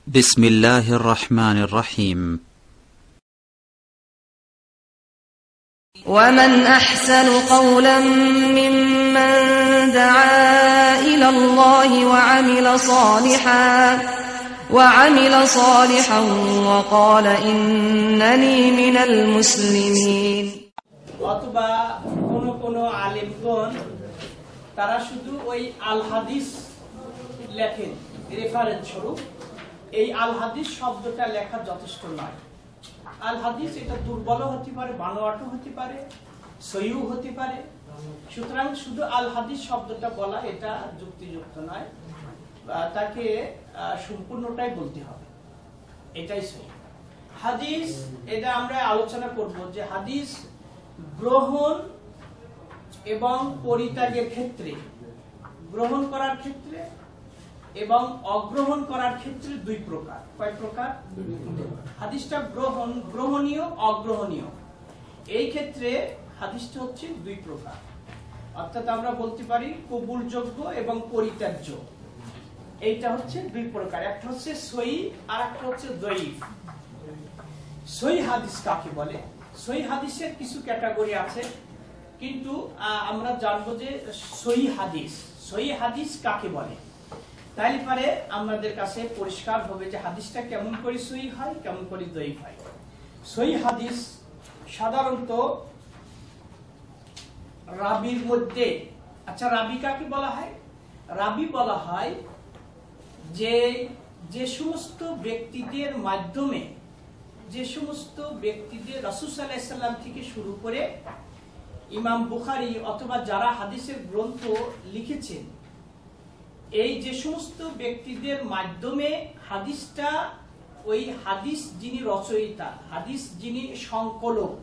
بسم الله الرحمن الرحيم ومن أحسن قولا ممن دعا إلى الله وعمل صالحا وقال إنني من المسلمين। অথবা কোন আলেমগণ তারা শুধু ওই আল হাদিস লেখেন রেফারেন্স স্বরূপ। এই আল হাদিস শব্দটা লেখা যথেষ্ট নয়। আল হাদিস এটা দুর্বল হতে পারে, বানোয়াটও হতে পারে, সহিহ হতে পারে। সুতরাং শুধু আল হাদিস শব্দটা বলা এটা যুক্তিযুক্ত নয়, তাকে সম্পূর্ণটাই বলতে হবে, এটাই সহিহ। হাদিস এটা আমরা আলোচনা করব যে হাদিস গ্রহণ এবং পরিত্যাগের ক্ষেত্রে, গ্রহণ করার ক্ষেত্রে এবং অগ্রহণ করার ক্ষেত্রে দুই প্রকার। কয় প্রকার? হাদিসটা গ্রহণীয় অগ্রহণীয়, এই ক্ষেত্রে হাদিসটা হচ্ছে দুই প্রকার। অর্থাৎ আমরা বলতে পারি কবুলযোগ্য এবং পরিত্যাজ্য, এইটা হচ্ছে দুই প্রকার। একটা হচ্ছে সহিহ আর একটা হচ্ছে দঈফ। সহিহ হাদিস কাকে বলে? সহিহ হাদিসের কিছু ক্যাটাগরি আছে, কিন্তু আমরা জানবো যে সহিহ হাদিস কাকে বলে। তাইলে পারে আমাদের কাছে পরিষ্কার হবে যে হাদিসটা কেমন করে সহিহ হয়, কেমন করে দঈফ হয়। সহিহ হাদিস সাধারণত রাবির মধ্যে, আচ্ছা রাবি কাকে বলা হয়? রাবি বলা হয় যে সমস্ত ব্যক্তিদের মাধ্যমে, যে সমস্ত ব্যক্তিদের রাসূল সাল্লাল্লাহু আলাইহি সাল্লাম থেকে শুরু করে ইমাম বুখারী অথবা যারা হাদিসের গ্রন্থ লিখেছেন, এই যে সমস্ত ব্যক্তিদের মাধ্যমে হাদিসটা, ওই হাদিস যিনি রচয়িতা, হাদিস যিনি সংকলক,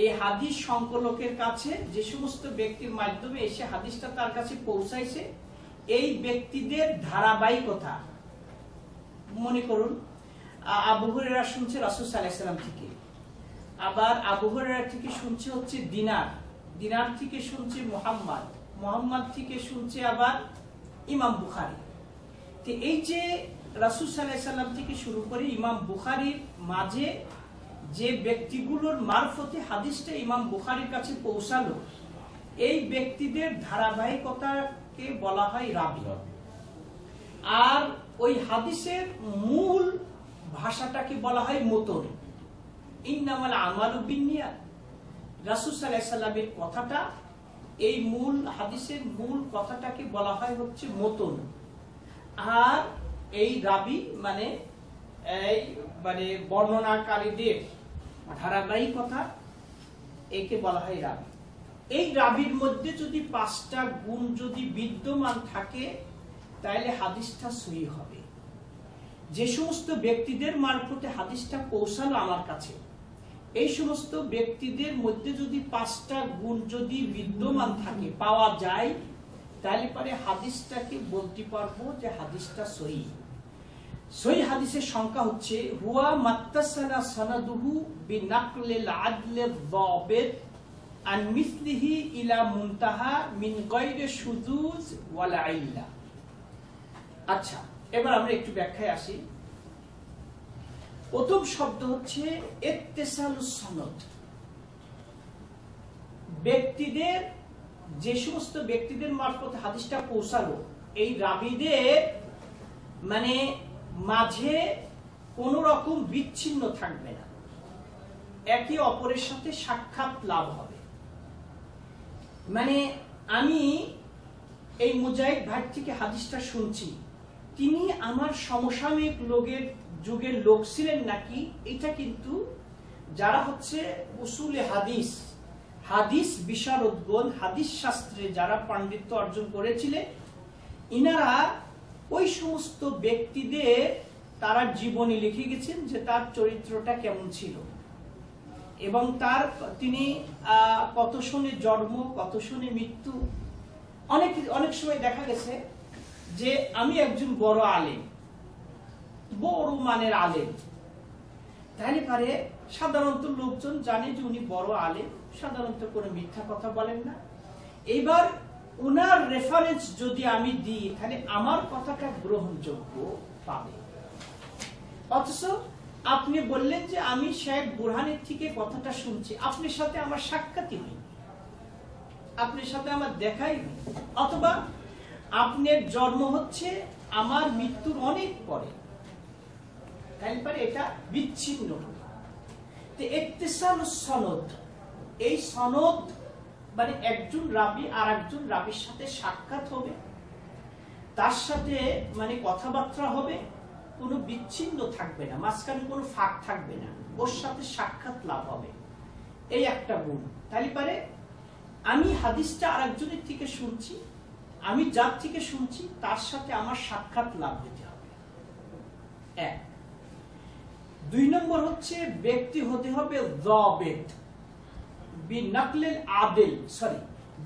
এই হাদিস সংকলকের কাছে যে সমস্ত ব্যক্তির মাধ্যমে এসে হাদিসটা তার কাছে পৌঁছাইছে, এই ব্যক্তিদের ধারাবাহিকতা। মনে করুন আবু হুরায়রা শুনছে রাসূল সাল্লাল্লাহু আলাইহি সাল্লাম থেকে, আবার আবু হুরায়রা থেকে শুনছে হচ্ছে দিনার থেকে শুনছে মুহাম্মদ থেকে শুনছে আবার ইমাম বুখারী। তো এই যে রাসূল সাল্লাল্লাহু আলাইহি সাল্লাম থেকে শুরু করে ইমাম বুখারীর মাঝে যে ব্যক্তিগুলোর মারফতে হাদিসটা ইমাম বুখারীর কাছে পৌঁছালো, এই ব্যক্তিদের ধারাবাহিকতাকে বলা হয় রাবি। আর ওই হাদিসের মূল ভাষাটাকে বলা হয় মতন। ইন্নামাল আমালু বিন্নিয়াত, রাসূল সাল্লাল্লাহু আলাইহি সাল্লামের কথাটা, এই মূল হাদিসের মূল কথাটাকে বলা হয় হচ্ছে মতন। আর এই রাবি মানে বর্ণনাকারীদের ধারাবাহিকতা, একে বলা হয় রাবি। এই রাবির মধ্যে যদি 5টা গুণ যদি বিদ্যমান থাকে, তাহলে হাদিসটা সহিহ হবে। যে সমস্ত ব্যক্তিদের মারফতে হাদিসটা পৌঁছালো আমার কাছে, এই সমস্ত ব্যক্তিদের মধ্যে যদি 5টা গুণ যদি বিদ্যমান থাকে, পাওয়া যায়, তাহলে পরে হাদিসটাকে বলতে পারবো যে হাদিসটা সহিহ। সহিহ হাদিসের সংখ্যা হচ্ছে হুয়া মাত্তাসালা সানাদুহু বিনাকলিল আদলিল যাবিত আন মিসলিহি ইলা মুনতাহা মিন গায়রি শুযুজ ওয়ালা ইল্লা। আচ্ছা, এবার আমরা একটু ব্যাখ্যায় আসি। প্রথম শব্দ হচ্ছে ইত্তিসালুস সনদ। ব্যক্তিদের, যে সমস্ত ব্যক্তিদের মারফত হাদিসটা পৌঁছালো, এই রাবীদের মানে মাঝে কোন রকম বিচ্ছিন্ন থাকবে না, একে অপরের সাথে সাক্ষাৎ লাভ হবে। মানে আমি এই মুজাহিদ ভাই থেকে হাদিসটা শুনছি, তিনি আমার সমসাময়িক যুগের লোক ছিলেন নাকি, এটা কিন্তু যারা হচ্ছে উসুলে হাদিস বিশারদগণ, হাদিস শাস্ত্রে যারা পাণ্ডিত্য অর্জন করেছিলেন, ইনারা ওই সমস্ত ব্যক্তিদের তারা জীবনী লিখে গেছেন যে তার চরিত্রটা কেমন ছিল এবং তিনি কত সনে জন্ম, কত সনে মৃত্যু। অনেক সময় দেখা গেছে যে আমি একজন বড় আলেম, বড় মানের আলেম, তাহলে পারে সাধারণত লোকজন জানে যে উনি বড় আলেম, সাধারণত কোনো মিথ্যা কথা বলেন না। এইবার উনার রেফারেন্স যদি আমি দিই, তাহলে আমার কথাটা গ্রহণযোগ্য পাবে। অথচ আপনি বললেন যে আমি শেখ বুরহানের থেকে কথাটা শুনছি, আপনার সাথে আমার সাক্ষাৎই হয়নি, আপনার সাথে আমার দেখাই হয়নি, অথবা আপনার জন্ম হচ্ছে আমার মৃত্যুর অনেক পরে, তাইলে এটা বিচ্ছিন্ন। সনদ, এই সনদ মানে একজন রাবী আর একজন রাবীর সাথে সাক্ষাৎ হবে, তার সাথে মানে কথাবার্তা হবে, কোনো বিচ্ছিন্ন থাকবে না, মাঝখানে কোনো ফাঁক থাকবে না, ওর সাথে সাক্ষাৎ লাভ হবে, এই একটা গুণ। তাহলে পারে আমি হাদিসটা আর একজনের থেকে শুনছি, আমি যার থেকে শুনছি তার সাথে আমার সাক্ষাৎ লাভ হতে হবে। এক। 2 নম্বর হচ্ছে ব্যক্তি হতে হবে যাবিত বিনাকলিল আদিল,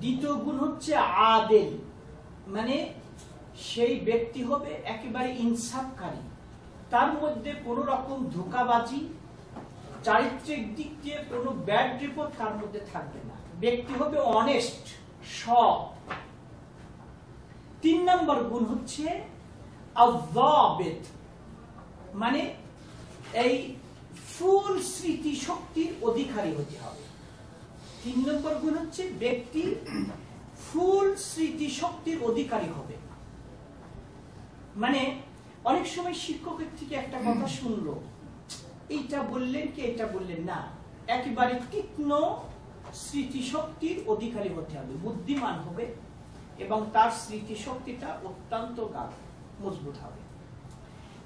দ্বিতীয় গুণ হচ্ছে আদিল, মানে সেই ব্যক্তি হবে একেবারে ইনসাফকারী, তার মধ্যে কোনো রকম ধোঁকাবাজি, চারিত্রিক দিক দিয়ে কোনো ব্যাড রিপোর্ট তার মধ্যে থাকবে না, ব্যক্তি হবে অনেস্ট, সৎ। 3 নম্বর গুণ হচ্ছে আযাবিত, মানে এই ফুল স্মৃতি শক্তির অধিকারী হতে হবে। 3 নম্বর গুণ হচ্ছে ব্যক্তি ফুল স্মৃতি শক্তির অধিকারী হবে, মানে অনেক সময় শিক্ষকের থেকে একটা কথা শুনলো, এইটা বললেন কি এটা বললেন না, একেবারে তীক্ষ্ণ স্মৃতি শক্তির অধিকারী হতে হবে, বুদ্ধিমান হবে এবং তার স্মৃতি শক্তিটা অত্যন্ত মজবুত হবে।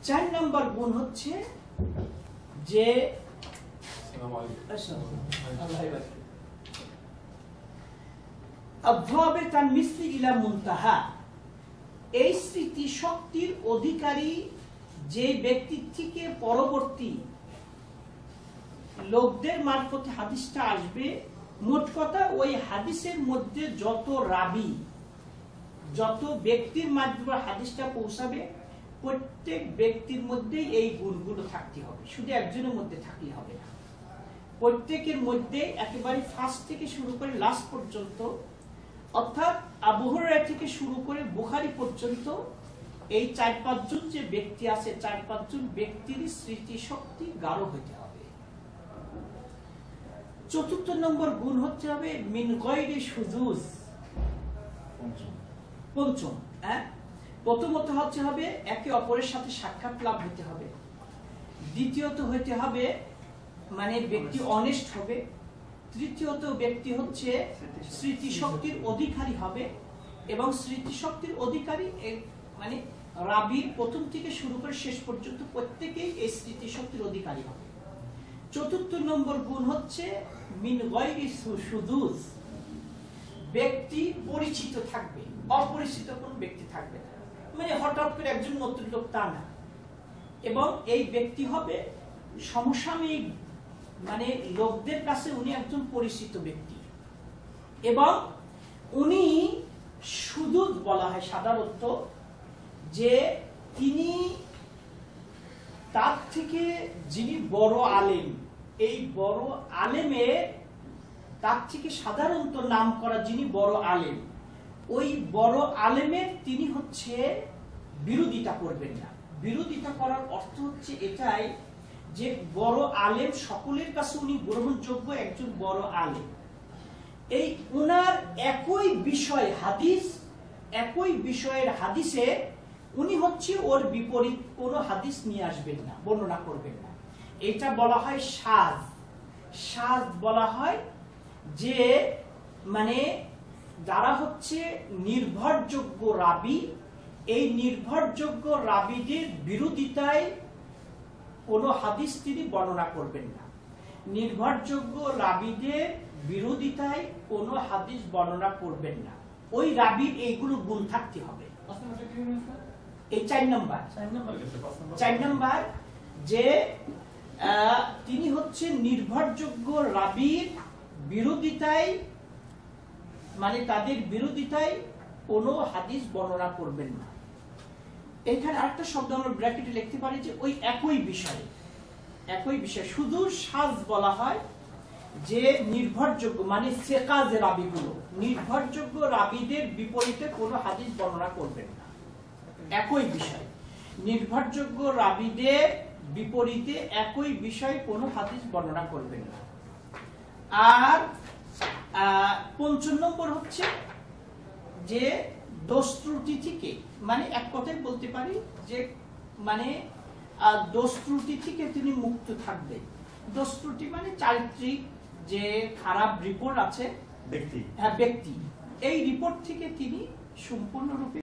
4 নম্বর গুণ হচ্ছে যে এই স্মৃতি শক্তির অধিকারী যে ব্যক্তির থেকে পরবর্তী লোকদের মারফতে হাদিসটা আসবে, মোট কথা ওই হাদিসের মধ্যে যত রাবী, যত ব্যক্তির মাধ্যমে হাদিসটা পৌঁছাবে, প্রত্যেক ব্যক্তির মধ্যে এই গুণগুলো থাকতে হবে, শুধু একজনের মধ্যে থাকলে হবে না, প্রত্যেকের মধ্যে একেবারে ফার্স্ট থেকে শুরু করে লাস্ট পর্যন্ত, অর্থাৎ আবু হুরায়রা থেকে শুরু করে বুখারী পর্যন্ত এই 4-5 জন যে ব্যক্তি আছে, 4-5 জন ব্যক্তির স্মৃতি শক্তি গাঢ় হতে হবে। 4 নম্বর গুণ হচ্ছে হবে মিন গায়রি শুযুজ। পঞ্চম, প্রথমত হচ্ছে হবে একে অপরের সাথে সাক্ষাৎ লাভ হতে হবে, দ্বিতীয়ত হইতে হবে মানে ব্যক্তি অনেস্ট হবে, তৃতীয়ত ব্যক্তি হচ্ছে স্মৃতি শক্তির অধিকারী হবে, এবং স্মৃতি শক্তির অধিকারী মানে রাবীর প্রথম থেকে শুরু করে শেষ পর্যন্ত প্রত্যেকেই এই স্মৃতি শক্তির অধিকারী হবে। 4 নম্বর গুণ হচ্ছে মিন গায়রি শুযুজ, ব্যক্তি পরিচিত থাকবে, অপরিচিত কোন ব্যক্তি থাকবে না, মানে হঠাৎ করে একজন নতুন লোক তা না, এবং এই ব্যক্তি হবে সমসাময়িক মানে লোকদের কাছে উনি একজন পরিচিত ব্যক্তি, এবং উনি শুদুদ বলা হয় সাধারণত, যে তিনি তার থেকে যিনি বড় আলেম, এই বড় আলেমের তার থেকে সাধারণত নাম করা যিনি বড় আলেম, ওই বড় আলেমের তিনি হচ্ছে বিরোধিতা করবেন না। বিরোধিতা করার অর্থ হচ্ছে এটাই যে বড় আলেম সকলের কাছে উনি গ্রহণযোগ্য একজন বড় আলেম, এই উনার একই বিষয় হাদিস, একই বিষয়ের হাদিসে উনি হচ্ছে ওর বিপরীত কোনো হাদিস নিয়ে আসবেন না, বর্ণনা করবেন না, এটা বলা হয় শায। শায বলা হয় যে মানে যারা হচ্ছে নির্ভরযোগ্য রাবী, এই নির্ভরযোগ্য রাবীদের বিরোধিতায় কোনো হাদিস তিনি বর্ণনা করবেন না, নির্ভরযোগ্য রাবীদের বিরোধিতায় কোনো হাদিস বর্ণনা করবেন না, ওই রাবীর এইগুলো গুণ থাকতে হবে। এই 4 নম্বর যে তিনি হচ্ছে নির্ভরযোগ্য রাবীর বিরোধিতায়, মানে তাদের বিরোধিতায় কোনো হাদিস বর্ণনা করবেন না। এখানে আরেকটা শব্দ আমরা ব্র্যাকেটে লিখতে পারি যে ওই একই বিষয়, শুধু শায বলা হয় যে নির্ভরযোগ্য মানে সেকা যে রাবীগুলো, নির্ভরযোগ্য রাবীদের বিপরীতে কোনো হাদিস বর্ণনা করবেন না, একই বিষয় নির্ভরযোগ্য রাবীদের বিপরীতে একই বিষয়ে কোনো হাদিস বর্ণনা করবেন না। আর ৫ নম্বর হচ্ছে যে দোষ ত্রুটি থেকে, মানে এক কথায় বলতে পারি যে মানে দোষ ত্রুটি থেকে তিনি মুক্ত থাকবেন। দোষ ত্রুটি মানে চারিত্রিক যে খারাপ রিপোর্ট আছে ব্যক্তি, এই রিপোর্ট থেকে তিনি সম্পূর্ণরূপে